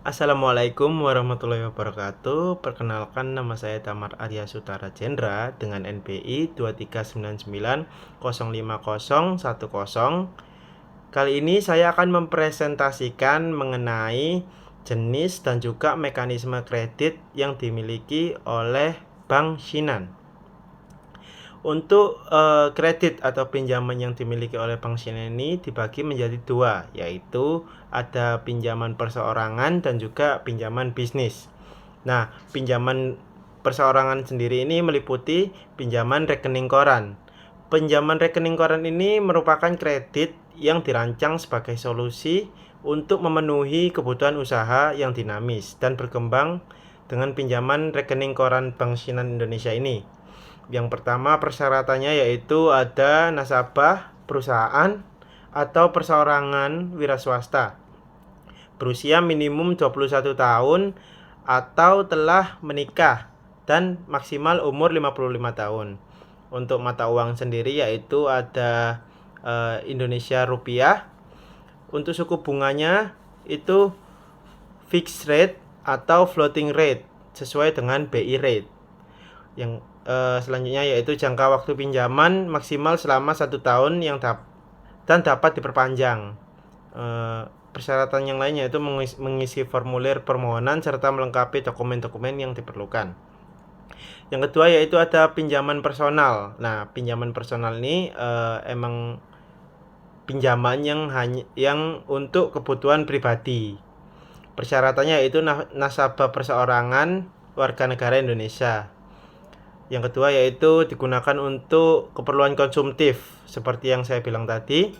Assalamualaikum warahmatullahi wabarakatuh. Perkenalkan, nama saya Damar Arya Sutara Jendra dengan NPI 2399050110. Kali ini saya akan mempresentasikan mengenai jenis dan juga mekanisme kredit yang dimiliki oleh Bank Shinhan. Untuk kredit atau pinjaman yang dimiliki oleh Bank Shinhan ini dibagi menjadi dua, yaitu ada pinjaman perseorangan dan juga pinjaman bisnis. Nah, pinjaman perseorangan sendiri ini meliputi pinjaman rekening koran. Pinjaman rekening koran ini merupakan kredit yang dirancang sebagai solusi untuk memenuhi kebutuhan usaha yang dinamis dan berkembang dengan pinjaman rekening koran Bank Shinhan Indonesia ini. Yang pertama persyaratannya yaitu ada nasabah perusahaan atau perseorangan wira swasta berusia minimum 21 tahun atau telah menikah dan maksimal umur 55 tahun. Untuk mata uang sendiri yaitu ada Indonesia rupiah. Untuk suku bunganya itu fixed rate atau floating rate sesuai dengan BI rate. Yang selanjutnya yaitu jangka waktu pinjaman maksimal selama 1 tahun dan dapat diperpanjang. Persyaratan yang lainnya yaitu mengisi formulir permohonan serta melengkapi dokumen-dokumen yang diperlukan. Yang kedua yaitu ada pinjaman personal. Nah, pinjaman personal ini emang pinjaman yang untuk kebutuhan pribadi. Persyaratannya yaitu nasabah perseorangan warga negara Indonesia. Yang kedua yaitu digunakan untuk keperluan konsumtif seperti yang saya bilang tadi.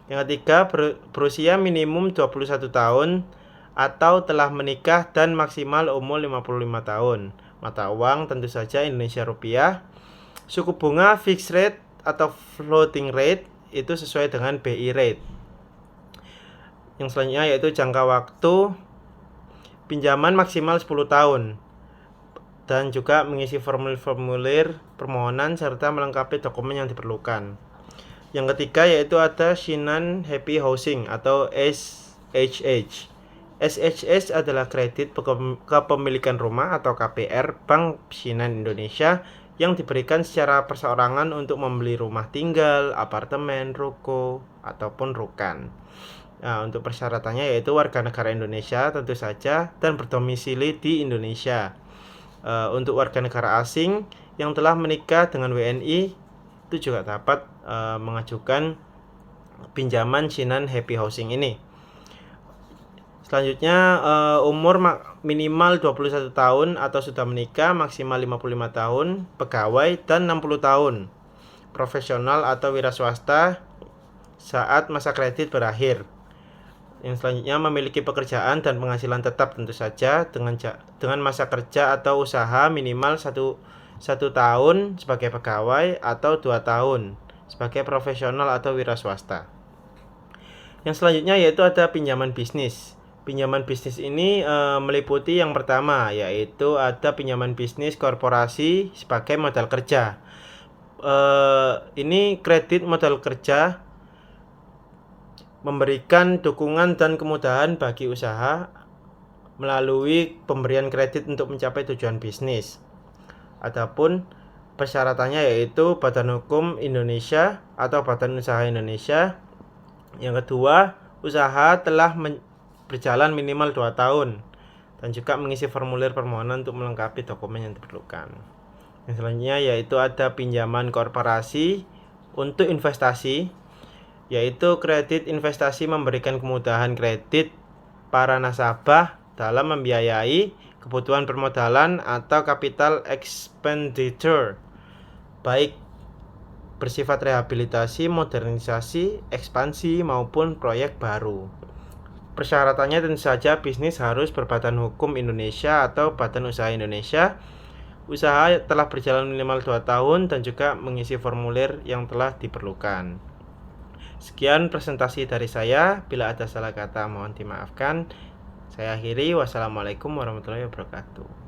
Yang ketiga berusia minimum 21 tahun atau telah menikah dan maksimal umur 55 tahun. Mata uang tentu saja Indonesia rupiah. Suku bunga fixed rate atau floating rate itu sesuai dengan BI rate. Yang selanjutnya yaitu jangka waktu pinjaman maksimal 10 tahun. Dan juga mengisi formulir permohonan serta melengkapi dokumen yang diperlukan. Yang ketiga yaitu ada Shinhan Happy Housing atau SHH. SHH adalah kredit kepemilikan rumah atau KPR Bank Shinhan Indonesia yang diberikan secara perseorangan untuk membeli rumah tinggal, apartemen, ruko, ataupun rukan. Nah, untuk persyaratannya yaitu warga negara Indonesia tentu saja dan berdomisili di Indonesia. Untuk warga negara asing yang telah menikah dengan WNI itu juga dapat mengajukan pinjaman Shinhan Happy Housing ini. Selanjutnya umur minimal 21 tahun atau sudah menikah, maksimal 55 tahun, pegawai dan 60 tahun profesional atau wira swasta saat masa kredit berakhir. Yang selanjutnya memiliki pekerjaan dan penghasilan tetap tentu saja dengan masa kerja atau usaha minimal 1 tahun sebagai pegawai atau 2 tahun sebagai profesional atau wira swasta. Yang selanjutnya yaitu ada pinjaman bisnis. Pinjaman bisnis ini meliputi yang pertama yaitu ada pinjaman bisnis korporasi sebagai modal kerja. Ini kredit modal kerja memberikan dukungan dan kemudahan bagi usaha melalui pemberian kredit untuk mencapai tujuan bisnis. Adapun persyaratannya yaitu Badan Hukum Indonesia atau Badan Usaha Indonesia. Yang kedua, usaha telah berjalan minimal 2 tahun dan juga mengisi formulir permohonan untuk melengkapi dokumen yang diperlukan. Yang selanjutnya yaitu ada pinjaman korporasi untuk investasi, yaitu kredit investasi memberikan kemudahan kredit para nasabah dalam membiayai kebutuhan permodalan atau capital expenditure, baik bersifat rehabilitasi, modernisasi, ekspansi maupun proyek baru. Persyaratannya tentu saja bisnis harus berbadan hukum Indonesia atau Badan Usaha Indonesia. Usaha telah berjalan minimal 2 tahun dan juga mengisi formulir yang telah diperlukan. Sekian presentasi dari saya. Bila ada salah kata mohon dimaafkan. Saya akhiri. Wassalamualaikum warahmatullahi wabarakatuh.